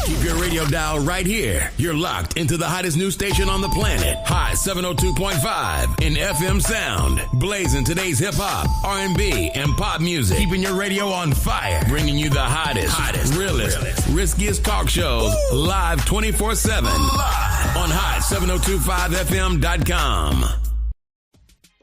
Keep your radio dial right here. You're locked into the hottest news station on the planet. Hot 702.5 in FM sound. Blazing today's hip-hop, R&B, and pop music. Keeping your radio on fire. Bringing you the hottest, realest, riskiest talk shows live 24/7 on hot7025fm.com.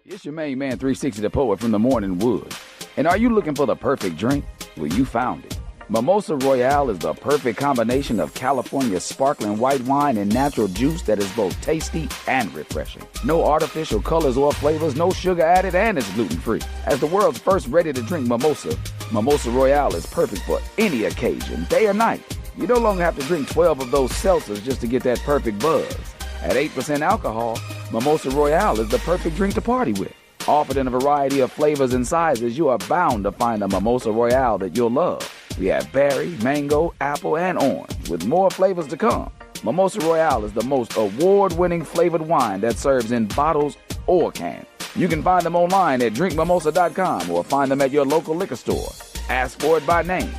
It's your main man, 360 the Poet from the Morning Wood. And are you looking for the perfect drink? Well, you found it. Mimosa Royale is the perfect combination of California sparkling white wine and natural juice that is both tasty and refreshing. No artificial colors or flavors, no sugar added, and it's gluten-free. As the world's first ready-to-drink mimosa, Mimosa Royale is perfect for any occasion, day or night. You no longer have to drink 12 of those seltzers just to get that perfect buzz. At 8% alcohol, Mimosa Royale is the perfect drink to party with. Offered in a variety of flavors and sizes, you are bound to find a Mimosa Royale that you'll love. We have berry, mango, apple, and orange, with more flavors to come. Mimosa Royale is the most award-winning flavored wine that serves in bottles or cans. You can find them online at drinkmimosa.com or find them at your local liquor store. Ask for it by name.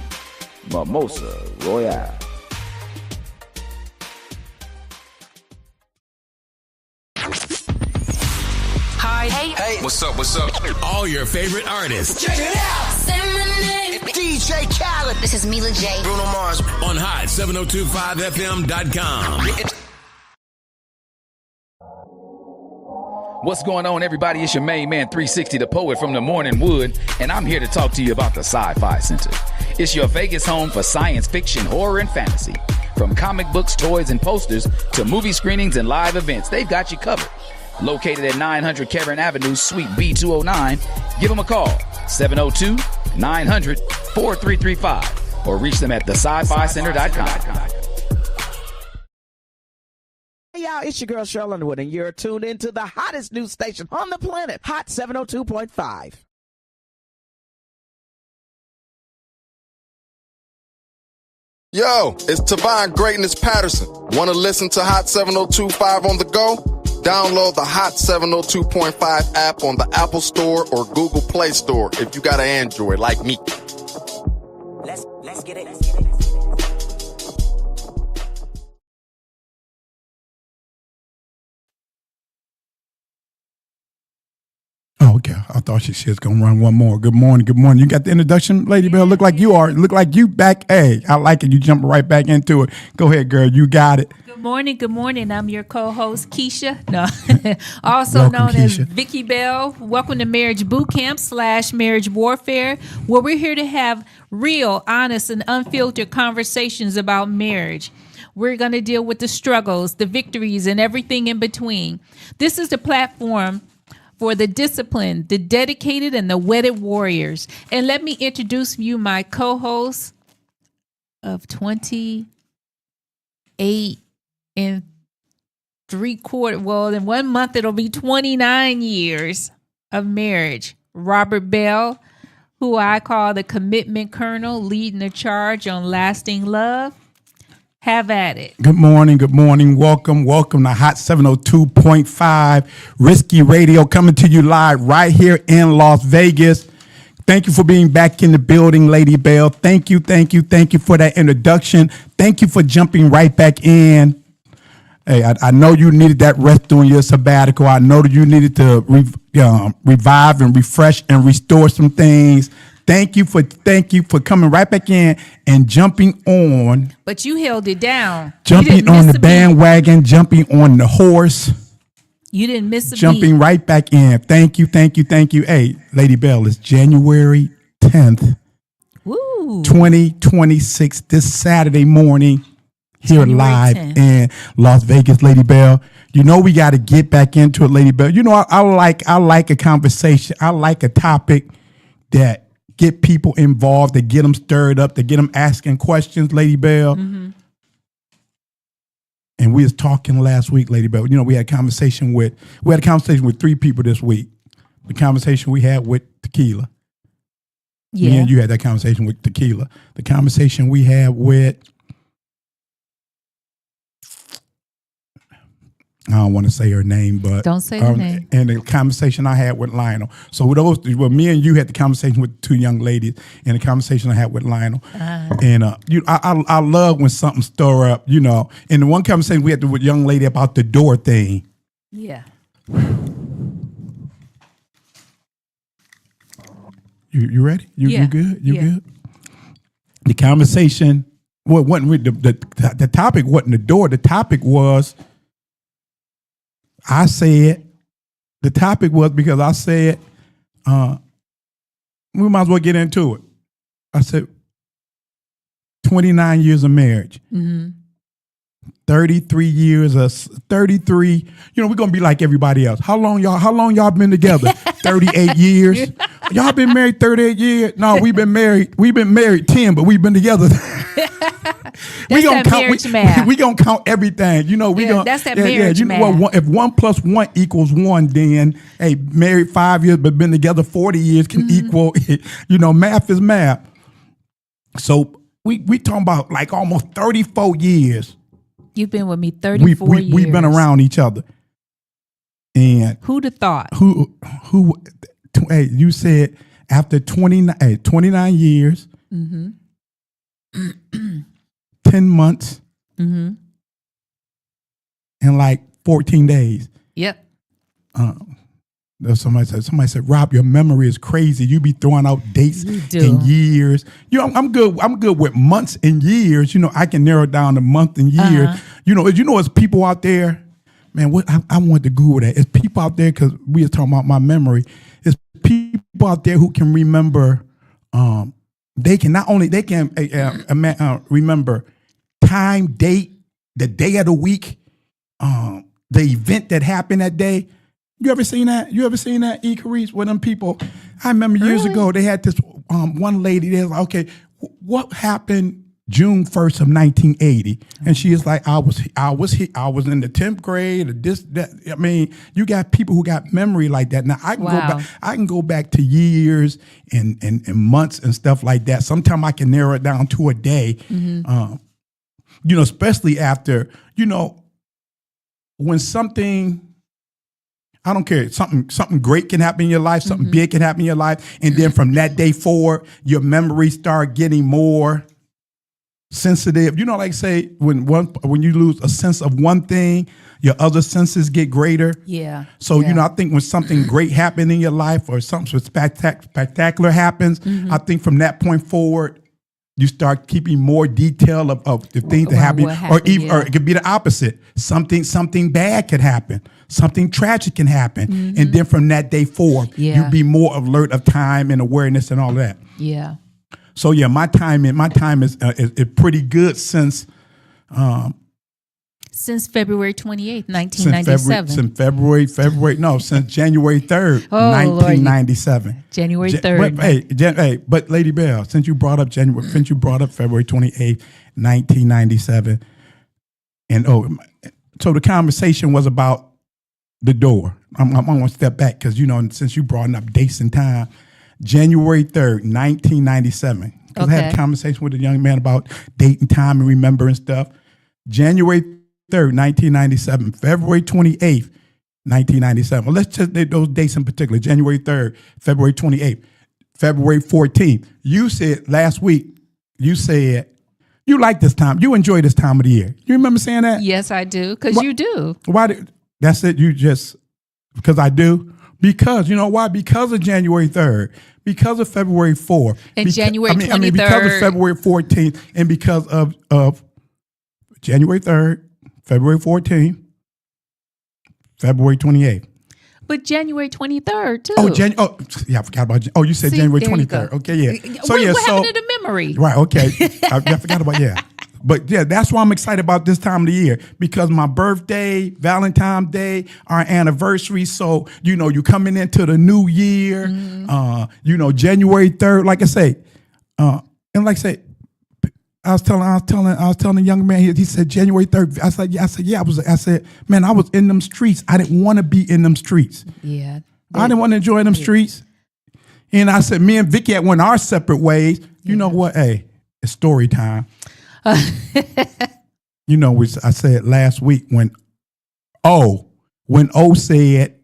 Mimosa Royale. Hi. Hey. What's up? All your favorite artists. Check it out. Say my name. DJ Khaled. This is Mila J. Bruno Mars. On hot7025fm.com. What's going on, everybody? It's your main man, 360 the Poet from the Morning Wood, and I'm here to talk to you about the Sci-Fi Center. It's your Vegas home for science fiction, horror, and fantasy. From comic books, toys, and posters to movie screenings and live events, they've got you covered. Located at 900 Cameron Avenue, Suite B209. Give them a call, 702-900-4335, or reach them at thescificenter.com. Hey y'all, it's your girl Cheryl Underwood, and you're tuned into the hottest news station on the planet, Hot 702.5. Yo, it's Tavon Greatness Patterson. Want to listen to Hot 702.5 on the go? Download the Hot 702.5 app on the Apple Store or Google Play Store if you got an Android like me. Let's get it. Oh, okay. I thought she was going to run one more. Good morning. You got the introduction, Lady Bell? Look like you are. Look like you back. Hey, I like it. You jumped right back into it. Go ahead, girl. You got it. Good morning. I'm your co-host, Keisha. No, also Welcome, known Keisha. as Vicky Bell. Welcome to Marriage Bootcamp / Marriage Warfare, where we're here to have real, honest, and unfiltered conversations about marriage. We're going to deal with the struggles, the victories, and everything in between. This is the platform for the disciplined, the dedicated, and the wedded warriors. And let me introduce you my co-host of 28 and 3/4. Well, in 1 month, it'll be 29 years of marriage. Robert Bell, who I call the commitment colonel, leading the charge on lasting love. Have at it. Good morning. Welcome to Hot 702.5 Risky Radio, coming to you live right here in Las Vegas. Thank you for being back in the building, Lady Bell. Thank you for that introduction. Thank you for jumping right back in. Hey, I know you needed that rest during your sabbatical. I know that you needed to revive and refresh and restore some things. Thank you for coming right back in and jumping on. But you held it down. Jumping on the bandwagon, jumping on the horse. You didn't miss a beat. Jumping right back in. Thank you. Hey, Lady Bell, it's January 10th, Woo. 2026, this Saturday morning. Here January live 10th. in Las Vegas, Lady Bell. You know we got to get back into it, Lady Bell. You know I like a conversation. I like a topic that get people involved, to get them stirred up, to get them asking questions, Lady Bell. Mm-hmm. And we was talking last week, Lady Bell. You know we had a conversation with 3 people this week. The conversation we had with Tequila. Yeah. Me and you had that conversation with Tequila. The conversation we had with I don't want to say her name, but Don't say the name. And the conversation I had with Lionel. So with me and you had the conversation with two young ladies, and the conversation I had with Lionel. And I love when something stir up, And the one conversation we had with a young lady about the door thing. Yeah. You ready? You good? You Yeah. good? The conversation wasn't with the topic wasn't the door. The topic was. I said, the topic was because I said, we might as well get into it. I said, 29 years of marriage, 33 years of 33. We're gonna be like everybody else. How long y'all been together? 38 years. Y'all been married 38 years? No, we've been married 10, but we've been together. We gonna count everything. That's that marriage math. If 1 + 1 = 1, then married 5 years but been together 40 years can equal. Math is math. So we talking about like almost 34 years. You've been with me 34 years. We've been around each other. And who'd have thought? Who? You said after 29 years. 10 months and like 14 days. Yep. Somebody said, Rob, your memory is crazy. You be throwing out dates and years. I'm good with months and years. I can narrow down the month and year. It's people out there, man, I wanted to Google that. It's people out there, because we were talking about my memory. It's people out there who can remember, they can remember time, date, the day of the week, the event that happened that day. You ever seen that? E. Carice, with them people? I remember years ago they had this one lady. They was like, okay, what happened June 1st of 1980? And she is like, I was in the 10th grade. Or this, that. I mean, you got people who got memory like that. Now I can go back to years and months and stuff like that. Sometimes I can narrow it down to a day. Especially after, when something, I don't care, something great can happen in your life, something big can happen in your life, and then from that day forward, your memories start getting more sensitive. Like say when you lose a sense of one thing, your other senses get greater. Yeah. So I think when something great happened in your life or something spectacular happens, I think from that point forward, you start keeping more detail of the things that happen, or it could be the opposite. Something bad could happen, something tragic can happen, and then from that day forward, you be more alert of time and awareness and all that. Yeah. So my time is pretty good since February 28th, 1997. Since January 3rd, 1997. January 3rd. But Lady Bell, since you brought up February 28th, 1997, and so the conversation was about the door. I'm going to step back because, since you brought up dates and time, January 3rd, 1997. Because I had a conversation with a young man about date and time and remembering stuff. January 3rd, 1997, February 28th, 1997. Well, let's just those dates in particular. January 3rd, February 28th, February 14th. You said last week, you like this time. You enjoy this time of the year. You remember saying that? Yes, I do. Because you do. Why? That's it. Because I do. Because, you know why? Because of January 3rd. Because of February 4th. And January 23rd. Because of February 14th. And because of January 3rd, February 14th, February 28th. But January 23rd, too. I forgot about. You said January 23rd. Okay, yeah. So what happened to the memory? Right. Okay. I forgot about But that's why I'm excited about this time of the year, because my birthday, Valentine's Day, our anniversary. So you coming into the new year. January 3rd. Like I say, I was telling a young man. He said January 3rd. I said, man, I was in them streets. I didn't want to be in them streets. Yeah, I didn't want to enjoy them streets. And I said, me and Vicky went our separate ways. You know what? Hey, it's story time. I said last week when when O said,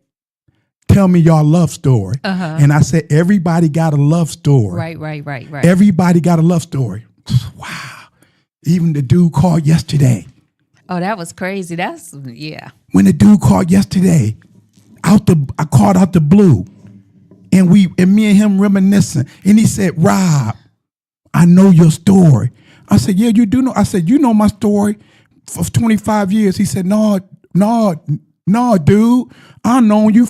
tell me your love story. And I said, everybody got a love story. Right. Everybody got a love story. Wow. Even the dude called yesterday. Oh, that was crazy. Yeah. When the dude called yesterday, I called out the blue. And me and him reminiscing. And he said, Rob, I know your story. I said, yeah, you do know. I said, you know my story for 25 years. He said, no, dude. I've known you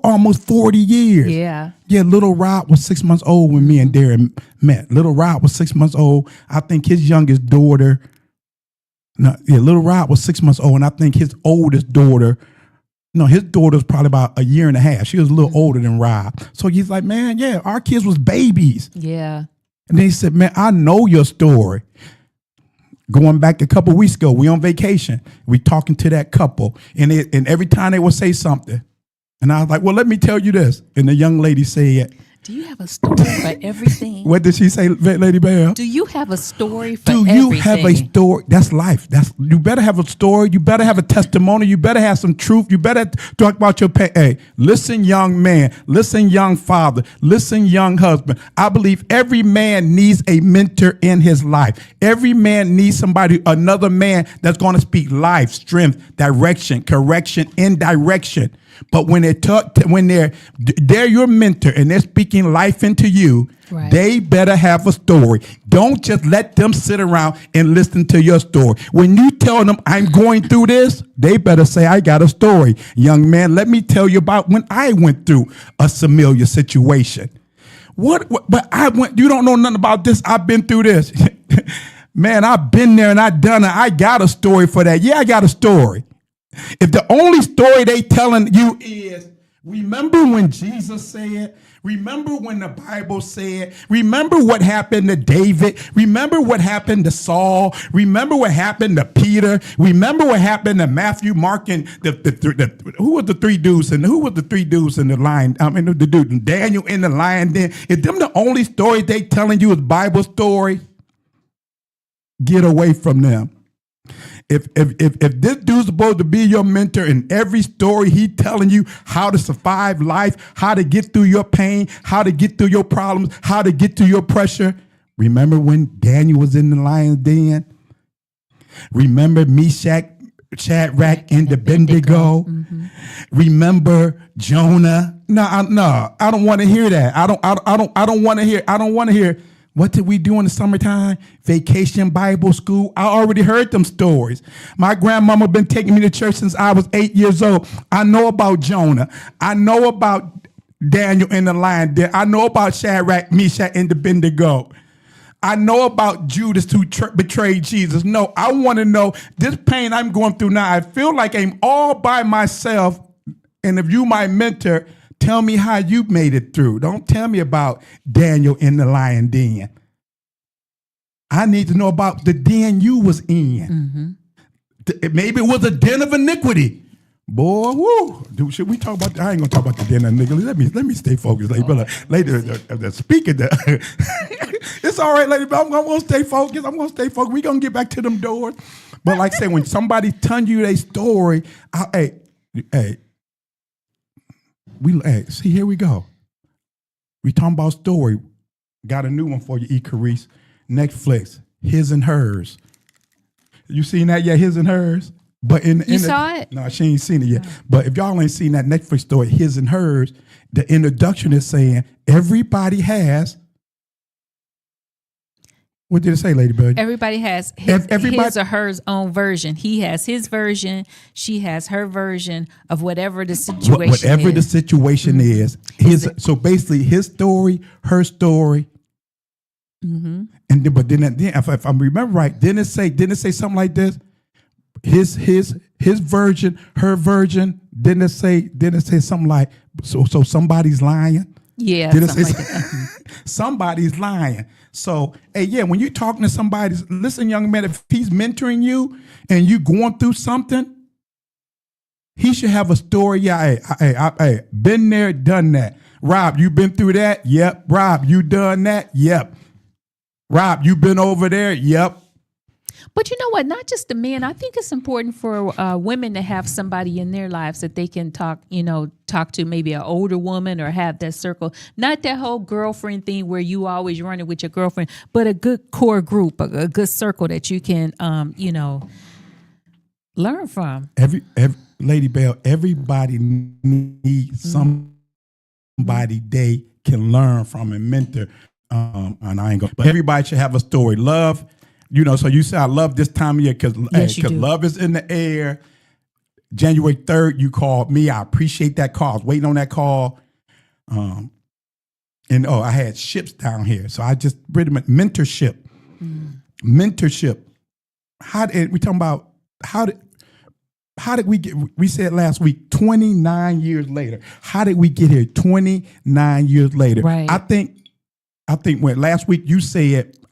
almost 40 years. Yeah. Yeah, little Rob was 6 months old when me and Darren met. Little Rob was 6 months old. I think his youngest daughter, little Rob was 6 months old, and I think his oldest daughter, his daughter's probably about a year and a half. She was a little older than Rob. So he's like, man, yeah, our kids was babies. Yeah. And then he said, man, I know your story. Going back a couple weeks ago, we on vacation. We talking to that couple. And every time they would say something. And I was like, well, let me tell you this. And the young lady said, do you have a story for everything? What did she say, Lady Bell? Do you have a story for everything? Do you have a story? That's life. You better have a story. You better have a testimony. You better have some truth. You better talk about your pain. Hey, listen, young man. Listen, young father. Listen, young husband. I believe every man needs a mentor in his life. Every man needs another man that's going to speak life, strength, direction, correction, and direction. But when they're your mentor and they're speaking life into you, right, they better have a story. Don't just let them sit around and listen to your story. When you tell them I'm going through this, they better say I got a story. Young man, let me tell you about when I went through a familiar situation. But you don't know nothing about this. I've been through this. Man, I've been there and I've done it. I got a story for that. Yeah, I got a story. If the only story they telling you is, remember when Jesus said, remember when the Bible said, remember what happened to David, remember what happened to Saul, remember what happened to Peter, remember what happened to Matthew, Mark, and who were the three dudes in the lion, the dude, Daniel in the lion den. If them the only story they telling you is Bible story, get away from them. If this dude's supposed to be your mentor in every story, he telling you how to survive life, how to get through your pain, how to get through your problems, how to get through your pressure. Remember when Daniel was in the lion's den? Remember Meshach, Shadrach, and Abednego? Mm-hmm. Remember Jonah? No, I don't want to hear that. I don't want to hear. What did we do in the summertime? Vacation Bible school. I already heard them stories. My grandmama been taking me to church since I was 8 years old. I know about Jonah. I know about Daniel in the lion den. I know about Shadrach, Meshach, and Abednego. I know about Judas who betrayed Jesus. No, I want to know this pain I'm going through now. I feel like I'm all by myself. And if you my mentor, tell me how you made it through. Don't tell me about Daniel in the lion den. I need to know about the den you was in. Mm-hmm. Maybe it was a den of iniquity. Boy, woo. Dude, should we talk about I ain't gonna talk about the den of iniquity. Let me stay focused. Later, the speaker there. It's all right, lady, but I'm gonna stay focused. We're gonna get back to them doors. But like I say, when somebody tells you their story, see, here we go. We talking about story. Got a new one for you, E. Carice. Netflix, His and Hers. You seen that yet, His and Hers? But you saw it? No, she ain't seen it yet. But if y'all ain't seen that Netflix story, His and Hers, the introduction is saying everybody has. What did it say, Lady Bird? Everybody has his or her own version. He has his version. She has her version of whatever the situation whatever is. the situation is. So basically, his story, her story. Mm-hmm. And then if I remember right, didn't it say something like this? His version, her version. Didn't it say something like so somebody's lying? Yeah, didn't it say like that? Somebody's lying. So, hey, yeah, when you're talking to somebody, listen, young man, if he's mentoring you and you going through something, he should have a story. Yeah, hey, been there, done that. Rob, you been through that? Yep. Rob, you done that? Yep. Rob, you been over there? Yep. But you know what? Not just the men. I think it's important for women to have somebody in their lives that they can talk to, maybe an older woman, or have that circle. Not that whole girlfriend thing where you always running with your girlfriend, but a good core group, a good circle that you can, learn from. Every Lady Bell, everybody needs somebody they can learn from and mentor. And I ain't going, but everybody should have a story. Love. So you say I love this time of year because love is in the air. January 3rd, you called me. I appreciate that call. I was waiting on that call. I had ships down here. So I just pretty much mentorship. Mentorship. We talking about how did we get, we said last week, 29 years later. How did we get here 29 years later? Right. I think when last week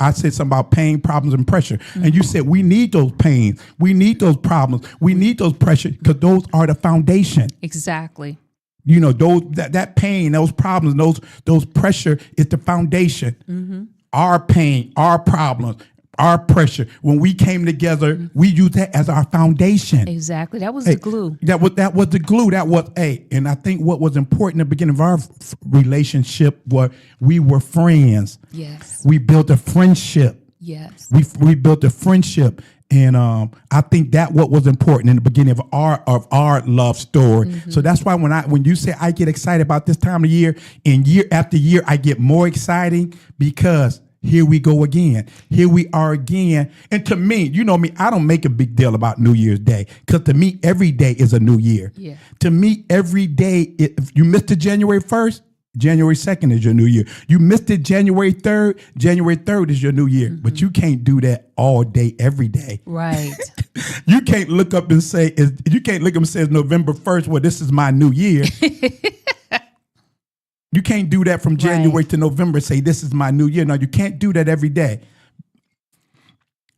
I said something about pain, problems, and pressure. And you said we need those pains. We need those problems. We need those pressures because those are the foundation. Exactly. That pain, those problems, those pressure is the foundation. Our pain, our problems, our pressure. When we came together, we used that as our foundation. Exactly. That was the glue. That was the glue. And I think what was important in the beginning of our relationship was we were friends. Yes. We built a friendship. Yes. We built a friendship. And I think that what was important in the beginning of our love story. So that's why when you say I get excited about this time of year, and year after year I get more exciting because here we go again. Here we are again. And to me, you know me, I don't make a big deal about New Year's Day because to me, every day is a new year. Yeah. To me, every day, if you missed it January 1st, January 2nd is your new year. You missed it January 3rd, January 3rd is your new year. But you can't do that all day, every day. Right. You can't look up and say, it's November 1st, well, this is my new year. You can't do that from January to November, say this is my new year. No, you can't do that every day.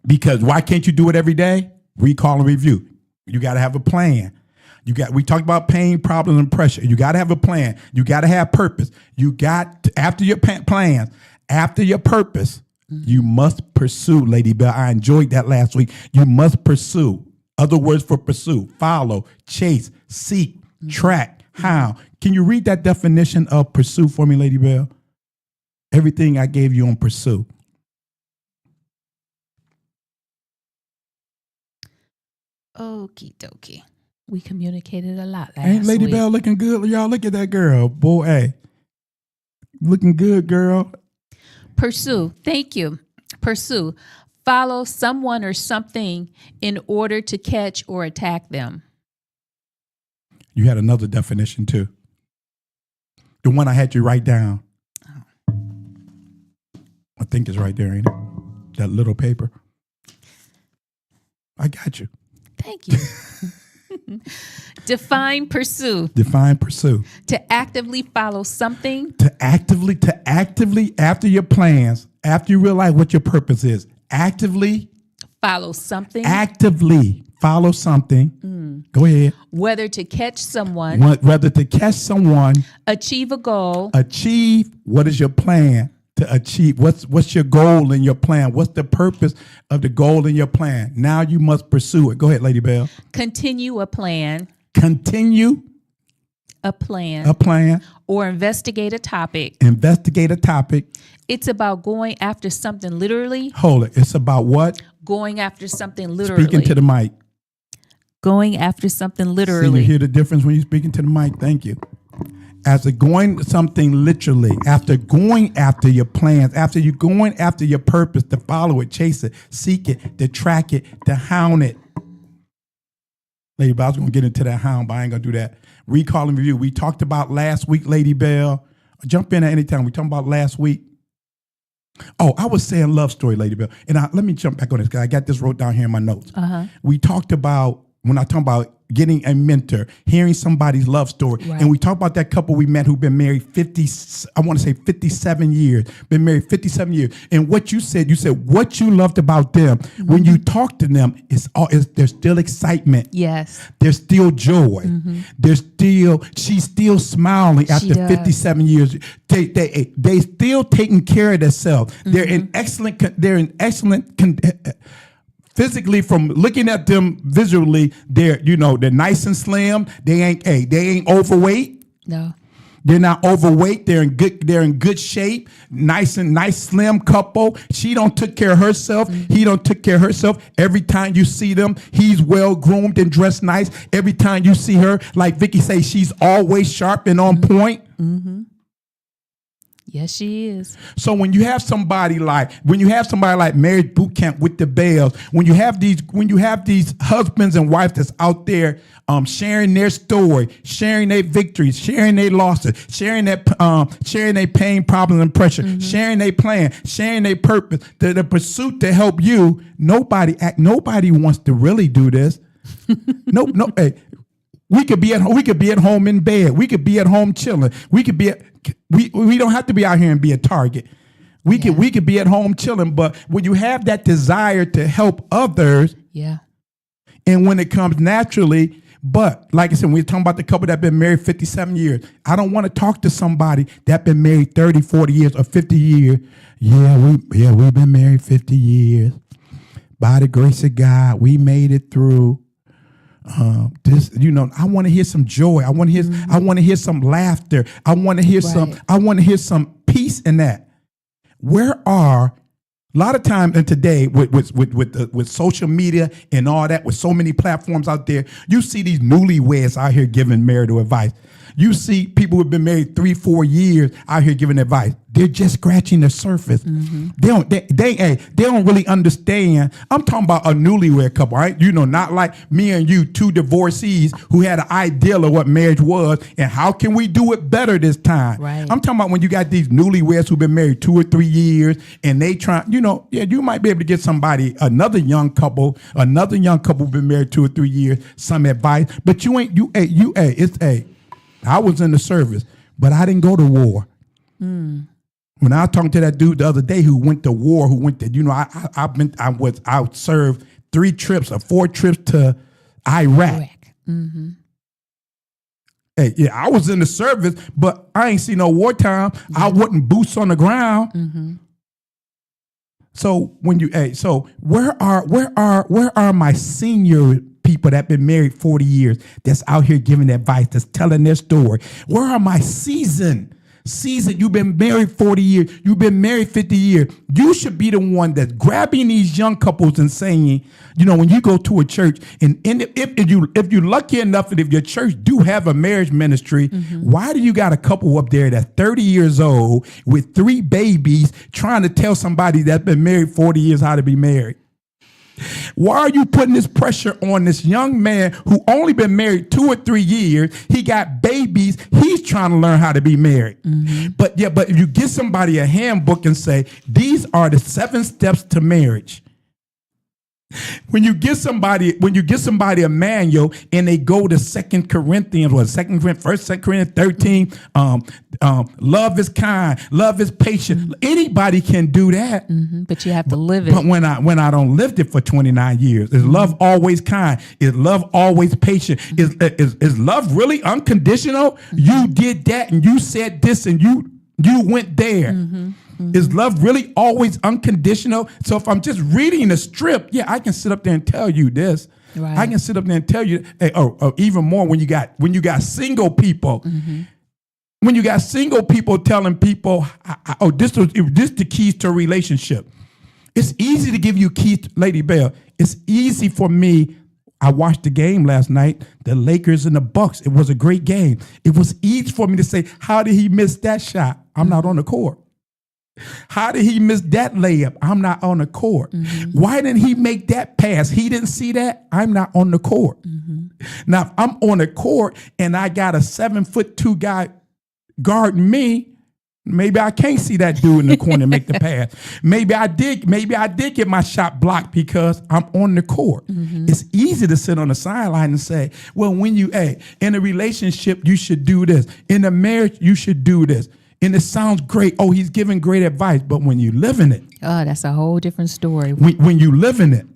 Because why can't you do it every day? Recall and review. You got to have a plan. We talked about pain, problems, and pressure. You got to have a plan. You got to have purpose. After your plans, after your purpose, you must pursue, Lady Bell. I enjoyed that last week. You must pursue. Other words for pursue: follow, chase, seek, track, hound. Can you read that definition of pursue for me, Lady Bell? Everything I gave you on pursue. Okie dokie. We communicated a lot last Ain't Lady week. Bell looking good? Y'all look at that girl. Boy, hey. Looking good, girl. Pursue. Thank you. Pursue. Follow someone or something in order to catch or attack them. You had another definition too. The one I had you write down. I think it's right there, ain't it? That little paper. I got you. Thank you. Define pursue. Define pursue. To actively follow something. To actively, after your plans, after you realize what your purpose is, actively follow something. Actively follow something. Go ahead. Whether to catch someone. Whether to catch someone. Achieve a goal. Achieve. What is your plan to achieve? What's your goal in your plan? What's the purpose of the goal in your plan? Now you must pursue it. Go ahead, Lady Bell. Continue a plan. Continue a plan. A plan. Or investigate a topic. Investigate a topic. It's about going after something literally. Hold it. It's about what? Going after something literally. Speaking to the mic. Going after something literally. So you hear the difference when you're speaking to the mic? Thank you. After going something literally, after going after your plans, after you going after your purpose, to follow it, chase it, seek it, to track it, to hound it. Lady Bell, I was going to get into that hound, but I ain't going to do that. Recall and review. We talked about last week, Lady Bell. Jump in at any time. We talked about last week. Oh, I was saying love story, Lady Bell. And let me jump back on this because I got this wrote down here in my notes. We talked about, when I talk about getting a mentor, hearing somebody's love story. Right. And we talked about that couple we met who've been married 57 years, been married 57 years. And what you said what you loved about them, when you talk to them, there's still excitement. Yes. There's still joy. She's still smiling after 57 years. They still taking care of themselves. They're in excellent physically, from looking at them visually, they're nice and slim. They ain't overweight. No. They're not overweight. They're in good shape. Nice slim couple. She don't took care of herself. He don't took care of herself. Every time you see them, he's well groomed and dressed nice. Every time you see her, like Vicky say, she's always sharp and on point. Mm-hmm. Yes, she is. So when you have somebody like Marriage Bootcamp with the Bells, when you have these husbands and wives that's out there sharing their story, sharing their victories, sharing their losses, sharing their pain, problems, and pressure, sharing their plan, sharing their purpose, the pursuit to help you. Nobody wants to really do this. No. Hey, we could be at home in bed. We could be at home chilling. We don't have to be out here and be a target. We could be at home chilling. But when you have that desire to help others, and when it comes naturally, but like I said, we're talking about the couple that been married 57 years. I don't want to talk to somebody that been married 30, 40 years or 50 years. We've been married 50 years. By the grace of God, we made it through. I want to hear some joy. I want to hear some laughter. I want to hear some peace in that. A lot of times and today with social media and all that, with so many platforms out there, you see these newlyweds out here giving marital advice. You see people who've been married 3-4 years out here giving advice. They're just scratching the surface. They don't really understand. I'm talking about a newlywed couple, right? Not like me and you, two divorcees who had an ideal of what marriage was and how can we do it better this time. Right. I'm talking about when you got these newlyweds who've been married 2 or 3 years and they try, you might be able to get another young couple who've been married 2 or 3 years, some advice, but I was in the service, but I didn't go to war. When I was talking to that dude the other day who went to war, I served 3 trips or 4 trips to Iraq. Mm-hmm. Hey, I was in the service, but I ain't see no wartime. I wasn't boots on the ground. Mm-hmm. So where are my senior people that been married 40 years that's out here giving advice, that's telling their story? Where are my seasoned? You've been married 40 years. You've been married 50 years. You should be the one that's grabbing these young couples and saying, when you go to a church, and if you're lucky enough that if your church do have a marriage ministry, why do you got a couple up there that's 30 years old with 3 babies trying to tell somebody that's been married 40 years how to be married? Why are you putting this pressure on this young man who only been married 2 or 3 years? He got babies. He's trying to learn how to be married. But if you give somebody a handbook and say, these are the 7 steps to marriage. When you give somebody a manual and they go to 2 Corinthians, 1 Corinthians 13, love is kind, love is patient. Anybody can do that. But you have to live it. But when I don't lived it for 29 years, is love always kind? Is love always patient? Is love really unconditional? You did that and you said this and you went there. Is love really always unconditional? So if I'm just reading a strip, I can sit up there and tell you this. Right. I can sit up there and tell you, or even more when you got single people. When you got single people telling people, this the keys to a relationship. It's easy to give you keys, Lady Bell. It's easy for me. I watched the game last night, the Lakers and the Bucks. It was a great game. It was easy for me to say, how did he miss that shot? I'm not on the court. How did he miss that layup? I'm not on the court. Why didn't he make that pass? He didn't see that. I'm not on the court. Now, if I'm on the court and I got a 7'2" guy guarding me, maybe I can't see that dude in the corner and make the pass. Maybe I did get my shot blocked because I'm on the court. It's easy to sit on the sideline and say, well, when you in a relationship, you should do this. In a marriage, you should do this. And it sounds great. Oh, he's giving great advice. But when you live in it. Oh, that's a whole different story. When you live in it.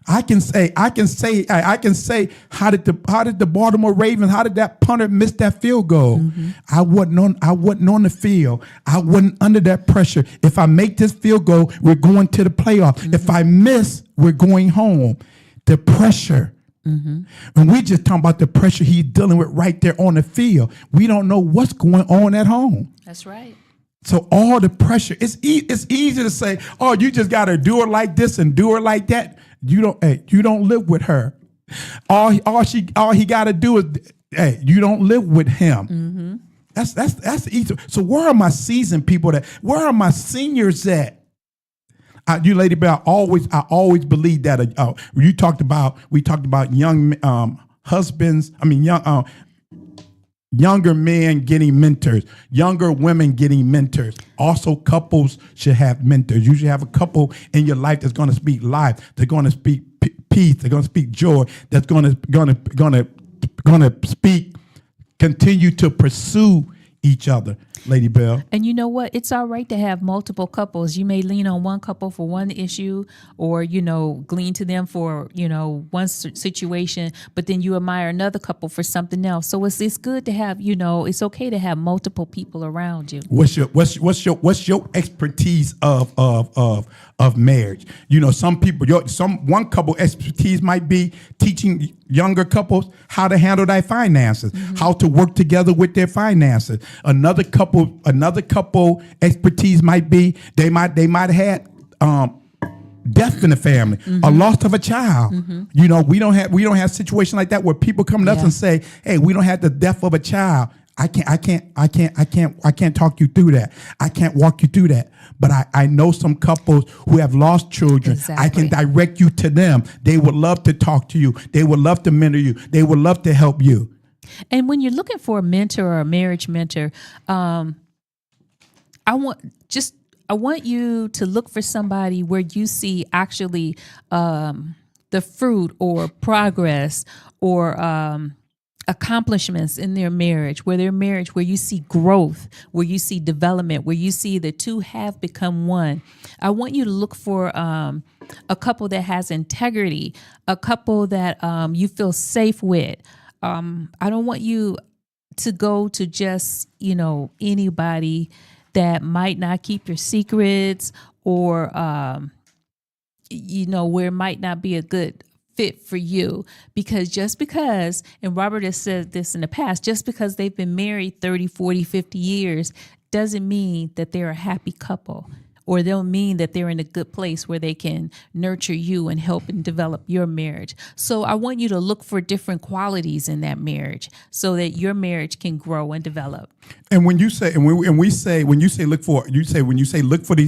I can say, how did the Baltimore Ravens, how did that punter miss that field goal? Mm-hmm. I wasn't on the field. I wasn't under that pressure. If I make this field goal, we're going to the playoff. Mm-hmm. If I miss, we're going home. The pressure. Mm-hmm. And we just talking about the pressure he's dealing with right there on the field. We don't know what's going on at home. That's right. So all the pressure, it's easy to say, oh, you just got to do her like this and do her like that. You don't live with her. All he got to do is, you don't live with him. Mm-hmm. That's easy. So where are my seasoned people at? Where are my seniors at? You, Lady Bell, I always believe that. We talked about young husbands. I mean, younger men getting mentors, younger women getting mentors. Also, couples should have mentors. You should have a couple in your life that's going to speak life. They're going to speak peace. They're going to speak joy. That's going to speak. Continue to pursue each other, Lady Bell. And you know what? It's all right to have multiple couples. You may lean on one couple for one issue or, glean to them for, one situation, but then you admire another couple for something else. So it's good to have, it's okay to have multiple people around you. What's your expertise of marriage? One couple expertise might be teaching younger couples how to handle their finances, mm-hmm. how to work together with their finances. Another couple expertise might be they might have had death in the family, mm-hmm. a loss of a child. Mm-hmm. We don't have situations like that where people come to us and say, "Hey, we don't have the death of a child. I can't talk you through that. I can't walk you through that." But I know some couples who have lost children. Exactly. I can direct you to them. They would love to talk to you. They would love to mentor you. They would love to help you. And when you're looking for a mentor or a marriage mentor, I want you to look for somebody where you see actually the fruit or progress or accomplishments in their marriage, where you see growth, where you see development, where you see the two have become one. I want you to look for a couple that has integrity, a couple that you feel safe with. I don't want you to go to just, anybody that might not keep your secrets or, where it might not be a good fit for you, because and Robert has said this in the past, just because they've been married 30, 40, 50 years doesn't mean that they're a happy couple, or they'll mean that they're in a good place where they can nurture you and help and develop your marriage. So I want you to look for different qualities in that marriage so that your marriage can grow and develop. And when you say, when you say look for these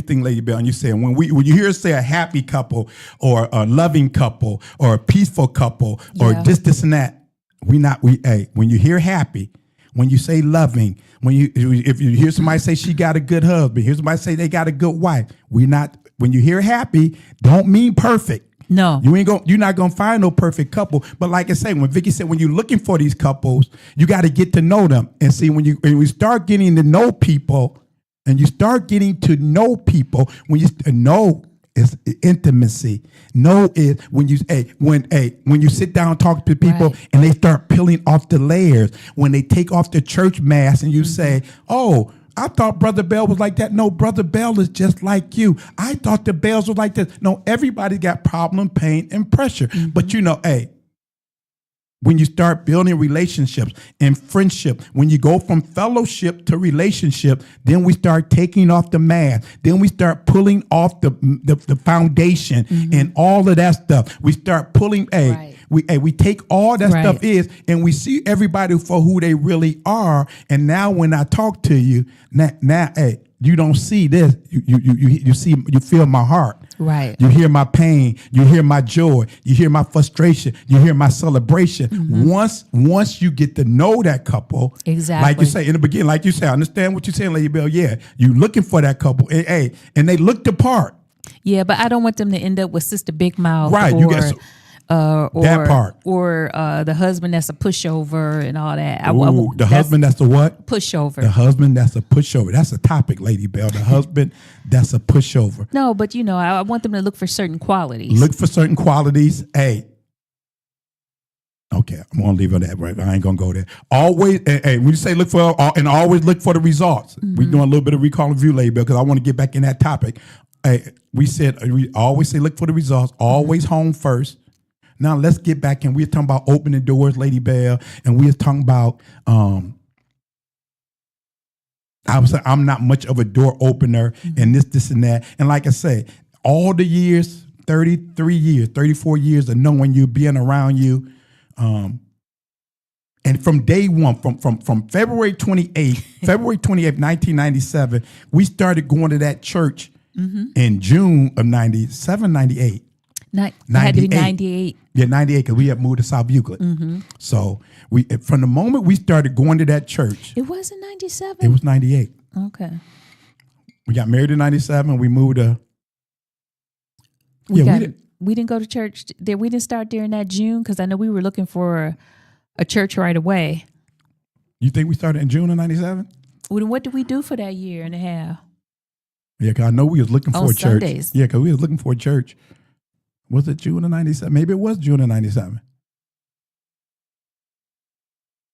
things, Lady Bell, and you say, when you hear us say a happy couple or a loving couple or a peaceful couple or this and that, when you hear happy, when you say loving, if you hear somebody say she got a good husband, hear somebody say they got a good wife, when you hear happy, don't mean perfect. No. You're not gonna find no perfect couple. But like I say, when Vicky said, when you're looking for these couples, you got to get to know them. And see, when you start getting to know people, when you know is intimacy. Know is when you sit down and talk to people and they start peeling off the layers. When they take off the church mask and you say, "Oh, I thought Brother Bell was like that." No, Brother Bell is just like you. I thought the Bells was like this. No, everybody got problem, pain, and pressure. Mm-hmm. But when you start building relationships and friendship, when you go from fellowship to relationship, then we start taking off the mask. Then we start pulling off the foundation and all of that stuff. We start pulling we take all that stuff and we see everybody for who they really are. And now when I talk to you, now you don't see this. You feel my heart. Right. You hear my pain. You hear my joy. You hear my frustration. You hear my celebration. Mm-hmm. Once you get to know that couple, exactly, like you say in the beginning, like you say, I understand what you're saying, Lady Bell. Yeah, you looking for that couple, and they look the part. Yeah, but I don't want them to end up with Sister Big Mouth, right? Or, That part. Or the husband that's a pushover and all that. The husband that's a what? Pushover. The husband that's a pushover. That's a topic, Lady Bell. The husband that's a pushover. No, but I want them to look for certain qualities. Look for certain qualities. Hey. Okay, I'm gonna leave it at that. Right, I ain't gonna go there. Always, when you say look for and always look for the results. We're doing a little bit of recall and review, Lady Bell, because I want to get back in that topic. We always say look for the results. Always home first. Now let's get back in. We're talking about opening doors, Lady Bell, and we're talking about. I was saying I'm not much of a door opener, and this, and that. And like I say, all the years, 33 years, 34 years of knowing you, being around you. And from day one, from February 28th, 1997, we started going to that church in June of 97, 98. It had to be 98. Yeah, 98, because we had moved to South Euclid. So from the moment we started going to that church. It wasn't 97? It was 98. Okay. We got married in 97. We moved to. We didn't go to church. We didn't start there in that June, because I know we were looking for a church right away. You think we started in June of 97? Well, then what did we do for that year and a half? Yeah, because I know we was looking for a church. Sundays. Yeah, because we was looking for a church. Was it June of 97? Maybe it was June of 97.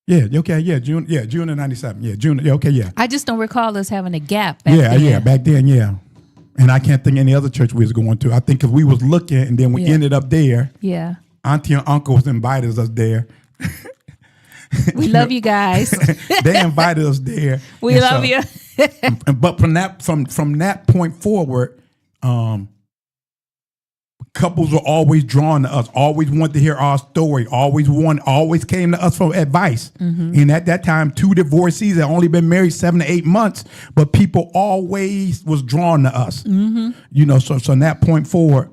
Yeah, okay, June of 97. Yeah, June, yeah, okay, yeah. I just don't recall us having a gap back then. Yeah, back then, yeah. And I can't think any other church we was going to. I think because we was looking and then we ended up there. Yeah. Auntie and uncle was invited us there. We love you guys. They invited us there. We love you. But from that point forward, couples were always drawn to us, always wanted to hear our story, always came to us for advice. And at that time, 2 divorcees had only been married 7 to 8 months, but people always was drawn to us. So from that point forward,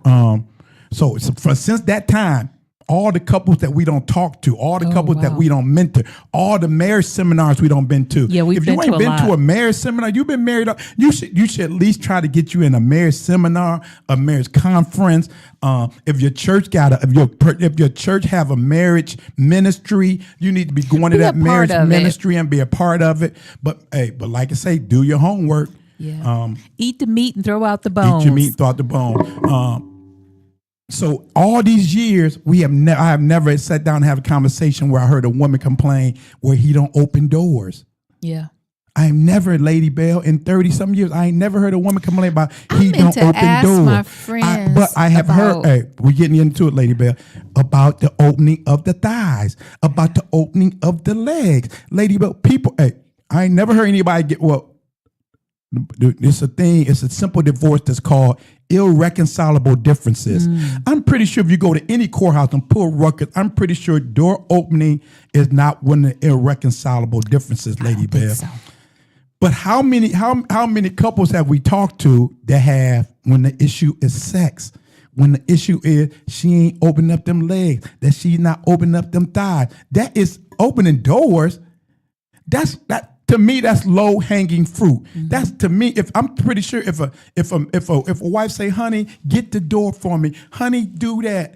since that time, all the couples that we don't talk to, all the couples that we don't mentor, all the marriage seminars we don't been to. Yeah, we've been to a lot. If you ain't been to a marriage seminar, you've been married. You should at least try to get you in a marriage seminar, a marriage conference. If your church if your church have a marriage ministry, you need to be going to that marriage ministry and be a part of it. But like I say, do your homework. Yeah. Eat the meat and throw out the bones. Eat your meat and throw out the bone. So all these years, I have never sat down and have a conversation where I heard a woman complain where he don't open doors. Yeah. I ain't never, Lady Bell, in 30-some years, I ain't never heard a woman complain about he don't open doors. My friends but I have heard, we're getting into it, Lady Bell, about the opening of the thighs, about the opening of the legs. Lady Bell, I ain't never heard anybody it's a thing, it's a simple divorce that's called irreconcilable differences. I'm pretty sure if you go to any courthouse and pull records, I'm pretty sure door opening is not one of the irreconcilable differences, Lady Bell. So. But how many couples have we talked to that have, when the issue is sex, when the issue is she ain't opening up them legs, that she's not opening up them thighs, that is opening doors. To me, that's low hanging fruit. That's to me. If I'm pretty sure if a wife say, "Honey, get the door for me," "Honey, do that."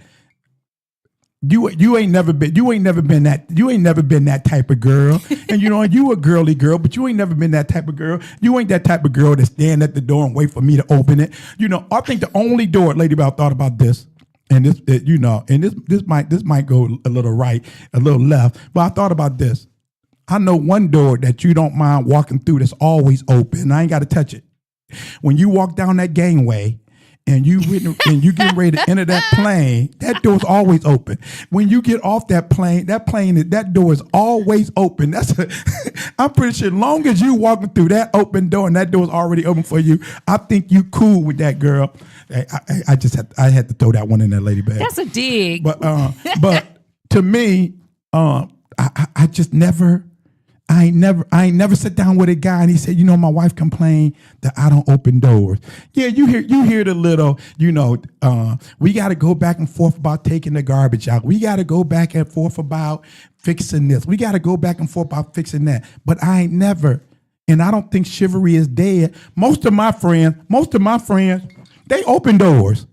You ain't never been that type of girl. And you a girly girl, but you ain't never been that type of girl. You ain't that type of girl that stand at the door and wait for me to open it. I think the only door, Lady Bell, thought about this. And this might go a little right, a little left, but I thought about this. I know one door that you don't mind walking through that's always open. I ain't got to touch it. When you walk down that gangway and you getting ready to enter that plane, that door's always open. When you get off that door is always open. I'm pretty sure as long as you walking through that open door and that door's already open for you, I think you cool with that, girl. I had to throw that one in there, Lady Bell. That's a dig. But to me, I just never. I ain't never sat down with a guy and he said, my wife complained that I don't open doors. Yeah, you hear the little, we got to go back and forth about taking the garbage out. We got to go back and forth about fixing this. We got to go back and forth about fixing that. But I ain't never, and I don't think chivalry is dead. Most of my friends, they open doors.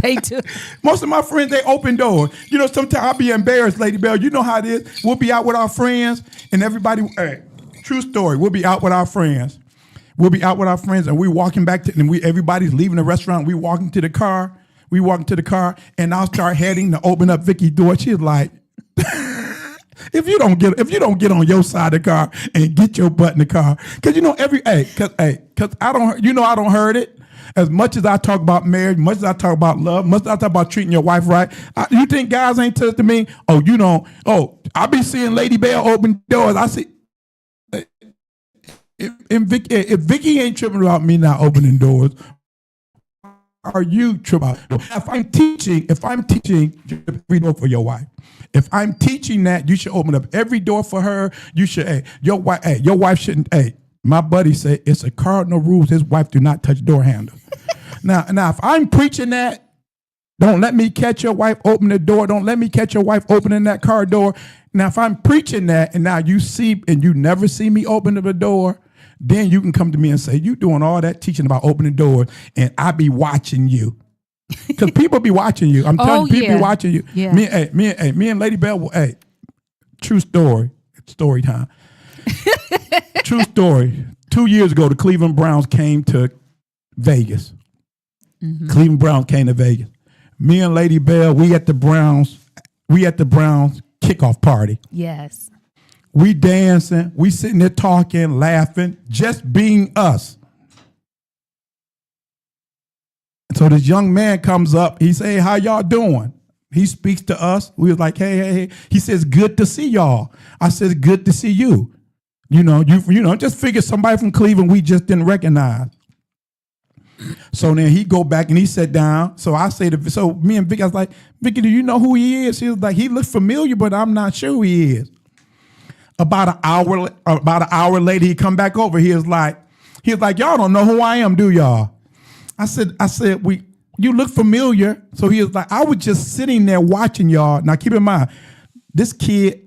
They do. Most of my friends, they open doors. You know, sometimes I'll be embarrassed, Lady Bell. You know how it is. We'll be out with our friends, and everybody, hey, true story, we'll be out with our friends. And we're walking back to, and everybody's leaving the restaurant. We walking to the car. And I'll start heading to open up Vicky's door. She's like, if you don't get on your side of the car and get your butt in the car, because you know because I don't hurt it. As much as I talk about marriage, much as I talk about love, much as I talk about treating your wife right, you think guys ain't testing me? Oh, you know, I be seeing Lady Bell open doors. I see, if Vicky ain't tripping about me not opening doors, are you tripping about? If I'm teaching every door for your wife. If I'm teaching that, you should open up every door for her. You should, your wife shouldn't, my buddy said it's a cardinal rule. His wife do not touch door handles. Now, if I'm preaching that, don't let me catch your wife open the door. Don't let me catch your wife opening that car door. Now, if I'm preaching that and now you see and you never see me open the door, then you can come to me and say, you doing all that teaching about opening doors and I be watching you. Because people be watching you. I'm telling you, people be watching you. Yeah. Me and Lady Bell, true story time. True story. 2 years ago, the Cleveland Browns came to Vegas. Mm-hmm. Cleveland Browns came to Vegas. Me and Lady Bell, we at the Browns kickoff party. Yes. We dancing, we sitting there talking, laughing, just being us. So this young man comes up, he say, how y'all doing? He speaks to us. We was like, hey. He says, good to see y'all. I says, good to see you. You know, just figure somebody from Cleveland we just didn't recognize. So then he go back and he sat down. So I say so me and Vicky, I was like, Vicky, do you know who he is? He was like, he looks familiar, but I'm not sure who he is. About an hour later, he come back over. He was like, y'all don't know who I am, do y'all? I said, you look familiar. So he was like, I was just sitting there watching y'all. Now keep in mind, this kid,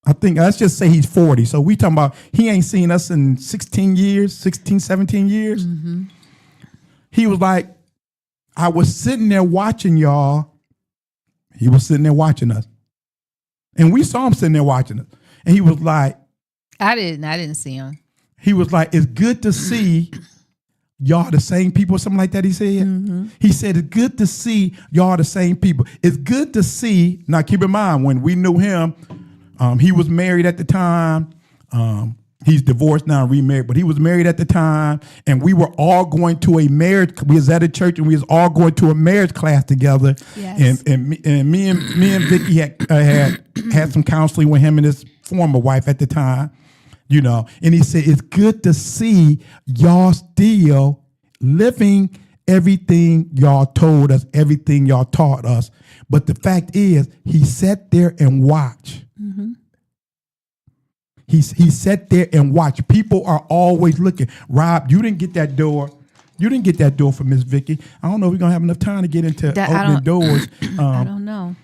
I think, let's just say he's 40. So we talking about, he ain't seen us in 17 years. Mm-hmm. He was like, I was sitting there watching y'all. He was sitting there watching us. And we saw him sitting there watching us. And he was like, I didn't see him. He was like, it's good to see y'all the same people, something like that he said. Mm-hmm. He said, it's good to see y'all the same people. It's good to see, now keep in mind, when we knew him, he was married at the time. He's divorced now, remarried, but he was married at the time. And we were all going to a marriage, we was at a church and we was all going to a marriage class together. Yes. And me and Vicky had some counseling with him and his former wife at the time. You know, and he said, it's good to see y'all still living everything y'all told us, everything y'all taught us. But the fact is, he sat there and watched. Mm-hmm. He sat there and watched. People are always looking. Rob, you didn't get that door. You didn't get that door for Miss Vicky. I don't know if we're going to have enough time to get into opening doors. I don't know.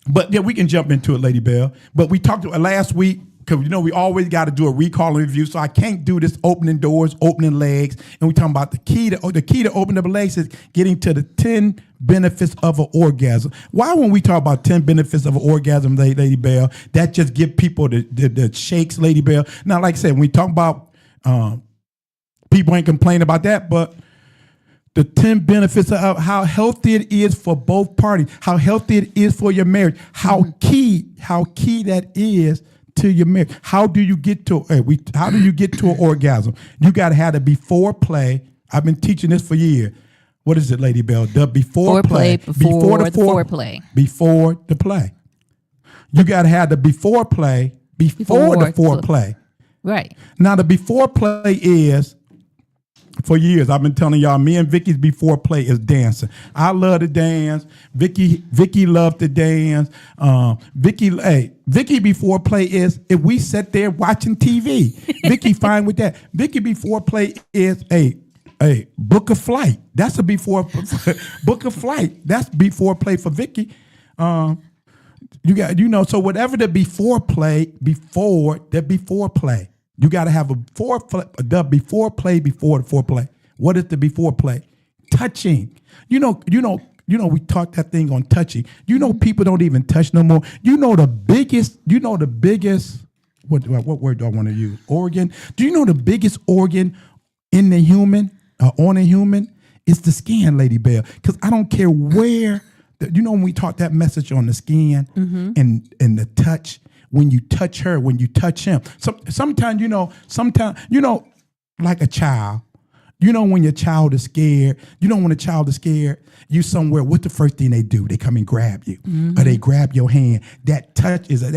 But yeah, we can jump into it, Lady Bell. But we talked last week, because, you know, we always got to do a recall and review, so I can't do this opening doors, opening legs. And we talking about the key to opening up legs is getting to the 10 benefits of an orgasm. Why when we talk about 10 benefits of an orgasm, Lady Bell, that just give people the shakes, Lady Bell? Now, like I said, when we talk about people ain't complaining about that, but the 10 benefits of how healthy it is for both parties, how healthy it is for your marriage, how key that is to your marriage. How do you get to an orgasm? You got to have the before play. I've been teaching this for years. What is it, Lady Bell? The before play. Before the foreplay. Before the play. You got to have the before play before the foreplay. Right. Now the before play is, for years I've been telling y'all, me and Vicky's before play is dancing. I love to dance. Vicky loved to dance. Vicky before play is if we sit there watching TV. Vicky fine with that. Vicky before play is a book a flight. That's a before book a flight. That's before play for Vicky. You got, so whatever the before play. You got to have the before play before the foreplay. What is the before play? touching. We taught that thing on touching. People don't even touch no more. The biggest, what word do I want to use? Organ. Do you know the biggest organ in the human, on a human? It's the skin, Lady Bell. Because I don't care where, when we taught that message on the skin and the touch, when you touch her, when you touch him. Sometimes, like a child, when your child is scared, when a child is scared, you somewhere, what's the first thing they do? They come and grab you, or they grab your hand. That touch or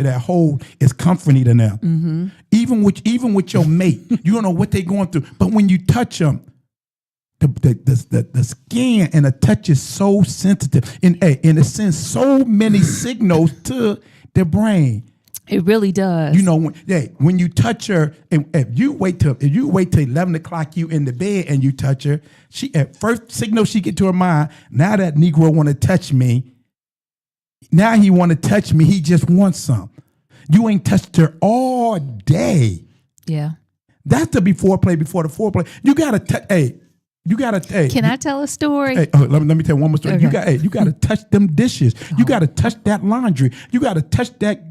that hold is comforting to them. Even with your mate, you don't know what they're going through. But when you touch them, the skin and the touch is so sensitive, and it sends so many signals to the brain. It really does. When you touch her, and if you wait till 11 o'clock, you in the bed and you touch her, she at first signal she get to her mind. Now that Negro want to touch me. Now he want to touch me. He just wants some. You ain't touched her all day. Yeah, that's the before play. Before the foreplay, you gotta touch. Can I tell a story? Let me tell you one more story. Okay. You gotta touch them dishes. You gotta touch that laundry. You gotta touch that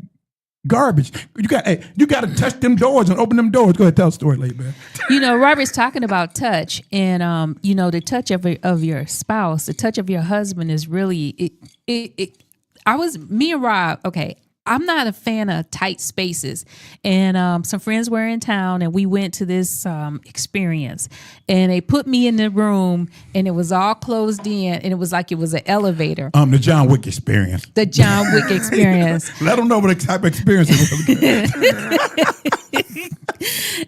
garbage. You got to touch them doors and open them doors. Go ahead, tell a story, Lady Bell. Robert's talking about touch, and the touch of your spouse, the touch of your husband is really me and Rob. Okay, I'm not a fan of tight spaces, and some friends were in town, and we went to this experience, and they put me in the room, and it was all closed in, and it was like it was an elevator. The John Wick experience. The John Wick experience. Let them know what type of experience it was.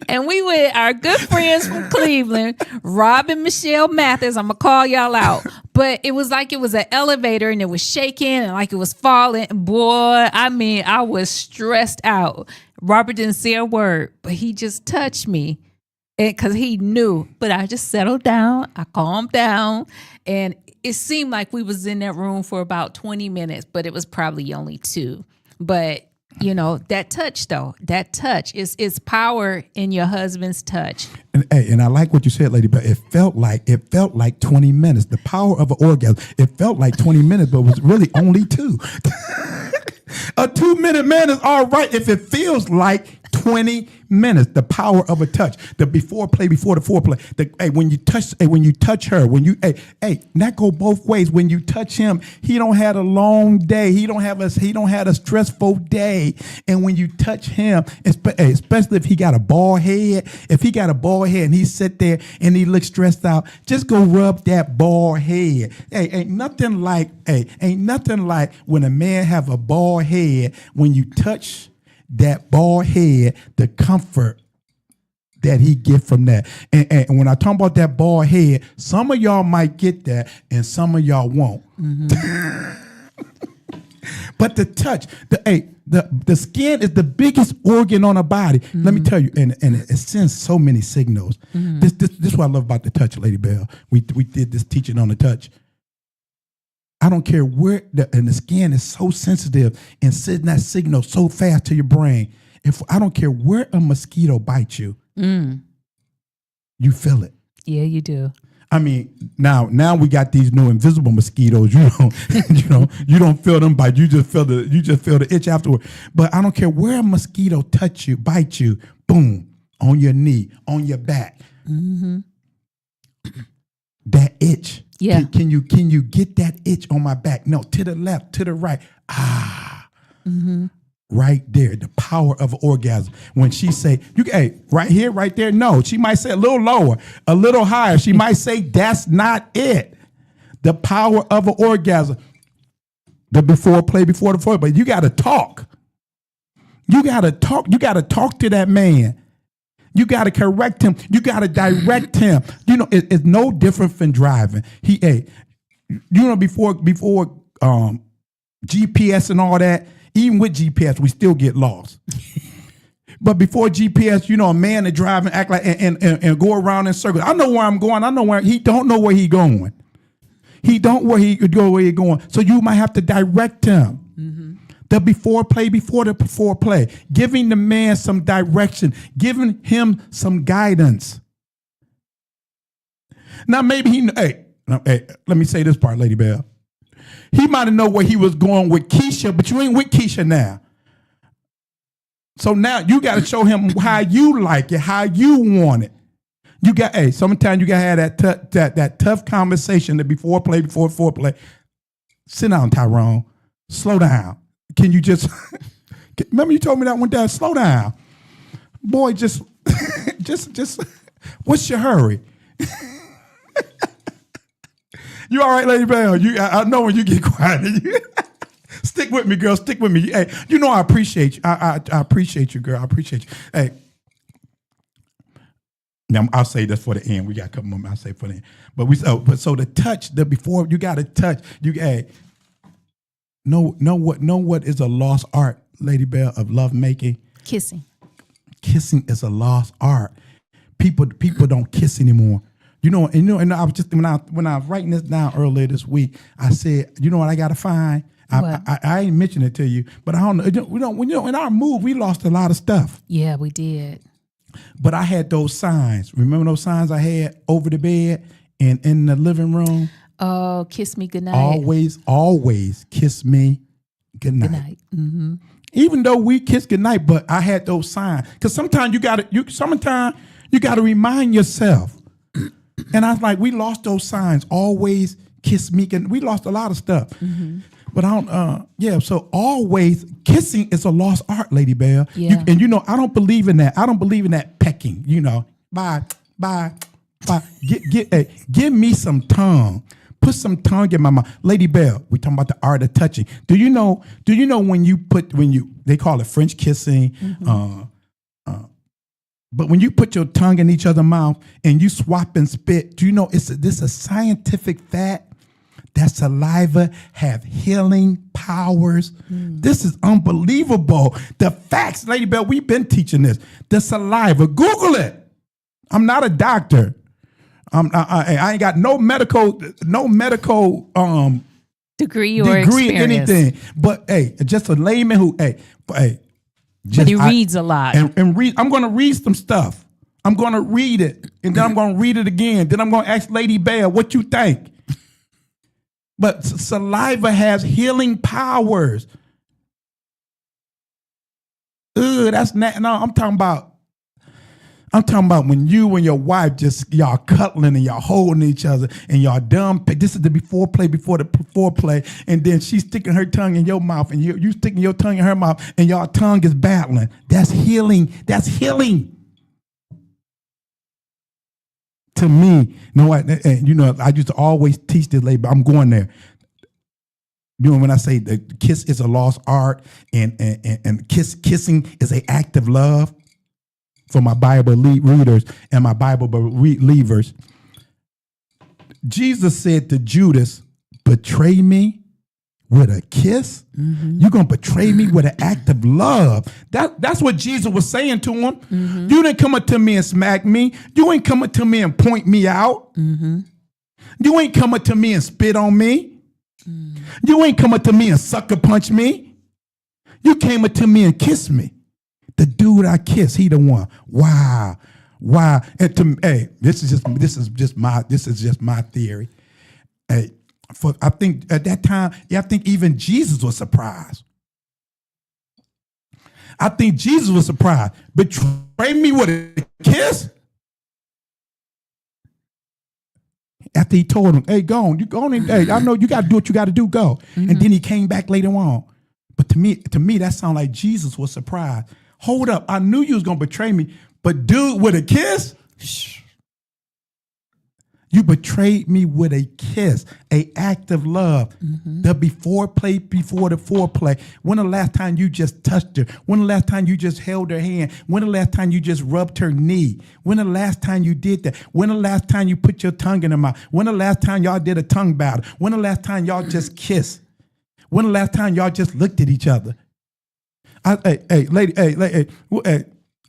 And we with our good friends from Cleveland, Rob and Michelle Mathis. I'm gonna call y'all out, but it was like it was an elevator, and it was shaking, and like it was falling. Boy, I was stressed out. Robert didn't say a word, but he just touched me, because he knew. But I just settled down. I calmed down, and it seemed like we was in that room for about 20 minutes, but it was probably only 2. But that touch, though, is power in your husband's touch. And I like what you said, Lady, but it felt like 20 minutes. The power of an orgasm. It felt like 20 minutes, but it was really only 2. A 2-minute man is all right if it feels like 20 minutes. The power of a touch. The before play, before the foreplay. When you touch her, that go both ways. When you touch him, he don't have a long day. He don't have a stressful day. And when you touch him, especially if he got a bald head, and he sit there and he looks stressed out, just go rub that bald head. Ain't nothing like when a man have a bald head. When you touch that bald head, the comfort that he get from that. And when I talk about that bald head, some of y'all might get that and some of y'all won't. But the touch, the skin is the biggest organ on our body. Let me tell you, and it sends so many signals. This is what I love about the touch, Lady Bell. We did this teaching on the touch. I don't care where, and the skin is so sensitive and sending that signal so fast to your brain. I don't care where a mosquito bites you, you feel it. Yeah, you do. I mean, now we got these new invisible mosquitoes. You don't feel them bite. You just feel the itch afterward. But I don't care where a mosquito bite you, boom, on your knee, on your back. That itch. Yeah. Can you get that itch on my back? No, to the left, to the right. Right there, the power of orgasm. When she say, right here, right there. No, she might say a little lower, a little higher. She might say that's not it. The power of an orgasm. The before play, before the foreplay. But you got to talk. You got to talk. You got to talk to that man. You got to correct him. You got to direct him. It's no different from driving. Before GPS and all that, even with GPS, we still get lost. But before GPS, a man that drive and act like and go around in circles. I know where I'm going. I know where he don't know where he going. He don't where he could go where he going. So you might have to direct him. The before play, before the foreplay, giving the man some direction, giving him some guidance. Now maybe Hey, let me say this part, Lady Bell. He might have known where he was going with Keisha, but you ain't with Keisha now. So now you got to show him how you like it, how you want it. You got, sometimes you got to have that tough conversation that before foreplay. Sit down, Tyrone. Slow down. Can you just, remember you told me that one day, slow down. Boy, just, what's your hurry? You all right, Lady Bell? I know when you get quiet. Stick with me, girl. Stick with me. Hey, you know I appreciate you. I appreciate you, girl. I appreciate you. Hey, now I'll say this for the end. We got a couple more. I'll say for the end. But so the touch, before you got to touch. Know what is a lost art, Lady Bell, of love making? Kissing. Kissing is a lost art. People don't kiss anymore. And I was just when I was writing this down earlier this week, I said, you know what I gotta find? I ain't mentioned it to you, but I don't know. In our move, we lost a lot of stuff. Yeah, we did. But I had those signs. Remember those signs I had over the bed and in the living room? Oh, kiss me goodnight. Always kiss me goodnight. Good night. Mm-hmm. Even though we kiss goodnight, but I had those signs. Because sometimes you gotta remind yourself. And I was like, we lost those signs. Always kiss me. We lost a lot of stuff. Mm-hmm. But I don't, so always kissing is a lost art, Lady Bell. Yeah. I don't believe in that. I don't believe in that pecking, bye. Give me some tongue. Put some tongue in my mouth. Lady Bell, we talking about the art of touching. Do you know when they call it French kissing, mm-hmm. But when you put your tongue in each other's mouth and you swap and spit, do you know this is a scientific fact that saliva have healing powers? This is unbelievable. The facts, Lady Bell, we've been teaching this. The saliva, Google it. I'm not a doctor. I ain't got no medical degree or experience. Anything. But just a layman who but he reads a lot. And read. I'm going to read some stuff. I'm going to read it. And then I'm going to read it again. Then I'm going to ask Lady Bell, what you think? But saliva has healing powers. That's not. No, I'm talking about when you and your wife y'all cuddling and y'all holding each other and y'all dumb. This is the before the foreplay, and then she's sticking her tongue in your mouth and you sticking your tongue in her mouth and y'all tongue is battling. That's healing. That's healing. To me, I used to always teach this lady, but I'm going there. When I say the kiss is a lost art and kissing is an act of love. For my Bible readers and my Bible believers, Jesus said to Judas, betray me with a kiss? Mm-hmm. You're going to betray me with an act of love. That's what Jesus was saying to him. Mm-hmm. You didn't come up to me and smack me. You ain't come up to me and point me out. Mm-hmm. You ain't come up to me and spit on me. Mm. You ain't come up to me and sucker punch me. You came up to me and kissed me. The dude I kiss, he the one. Wow. And this is just my theory. I think at that time, I think even Jesus was surprised. I think Jesus was surprised. Betray me with a kiss? After he told him, hey, go on, hey, I know you got to do what you got to do, go. Mm-hmm. And then he came back later on. But to me, that sounded like Jesus was surprised. Hold up, I knew you was going to betray me, but dude, with a kiss? You betrayed me with a kiss, an act of love. Mm-hmm. The before the foreplay. When the last time you just touched her? When the last time you just held her hand? When the last time you just rubbed her knee? When the last time you did that? When the last time you put your tongue in her mouth? When the last time y'all did a tongue battle? When the last time y'all just kissed? When the last time y'all just looked at each other? Lady,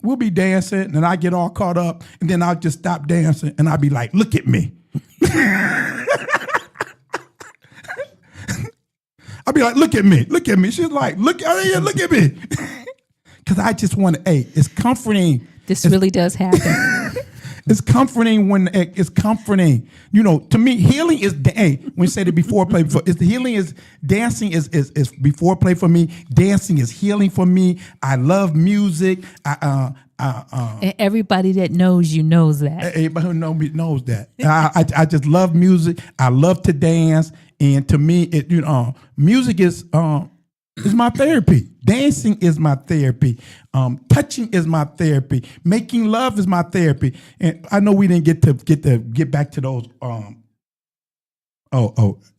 we'll be dancing and I get all caught up and then I'll just stop dancing and I'll be like, look at me. I'll be like, look at me. She's like, look at me. Because I just want to, it's comforting. This really does happen. It's comforting when it's comforting. You know, to me, healing is when you say the before play before. It's the healing is dancing is before play for me. Dancing is healing for me. I love music. And everybody that knows you knows that. Everybody who knows me knows that. I just love music. I love to dance, and to me, music is my therapy. Dancing is my therapy. Touching is my therapy. Making love is my therapy. And I know we didn't get back to those.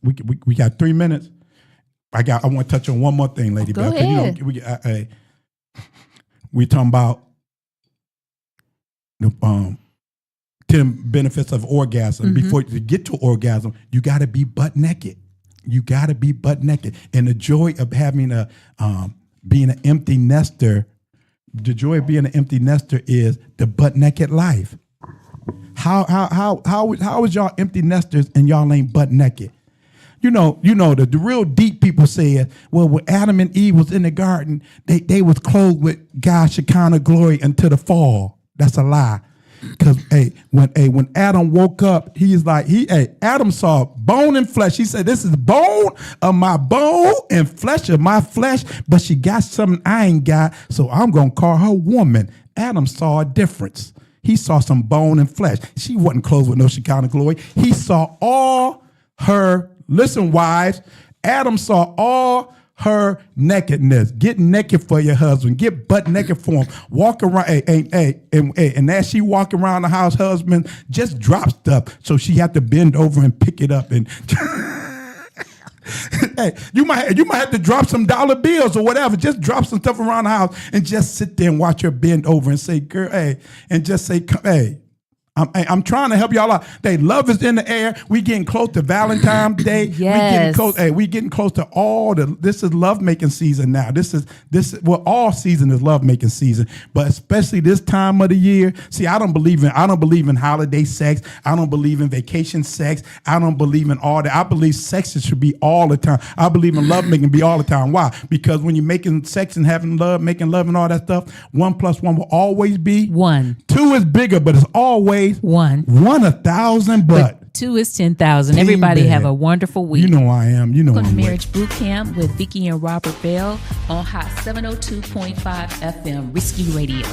We got 3 minutes. I want to touch on one more thing, Lady Go Bell. ahead. We talking about the 10 benefits of orgasm. Before you get to orgasm, you got to be butt naked. You got to be butt naked. And the joy of having being an empty nester, the joy of being an empty nester is the butt naked life. How is y'all empty nesters and y'all ain't butt naked? You know the real deep people said, well, when Adam and Eve was in the garden, they was clothed with God's Shekinah glory until the fall. That's a lie. Because when Adam woke up, Adam saw bone and flesh. He said, this is bone of my bone and flesh of my flesh, but she got something I ain't got, so I'm going to call her woman. Adam saw a difference. He saw some bone and flesh. She wasn't clothed with no Shekinah glory. He saw all her, listen, wives, Adam saw all her nakedness. Get naked for your husband. Get butt naked for him. Walk around, and as she walk around the house, husband just drop stuff, so she had to bend over and pick it up. And you might have to drop some dollar bills or whatever. Just drop some stuff around the house and just sit there and watch her bend over and say, "Girl, and just say, hey." I'm trying to help y'all out. Love is in the air. We getting close to Valentine's Day. Yes. We getting close to this is love making season now. All season is love making season, but especially this time of the year. See, I don't believe in holiday sex. I don't believe in vacation sex. I don't believe in all that. I believe sex should be all the time. I believe in love making be all the time. Why? Because when you're making sex and having love, making love and all that stuff, 1 + 1 will always be 1. 2 is bigger, but it's always 1. 1,000, but 2 is 10,000. Everybody have a wonderful week. You know I am. You know Welcome to I'm Marriage Bootcamp with Vicky and Robert Bell on Hot 702.5 FM, Risky Radio.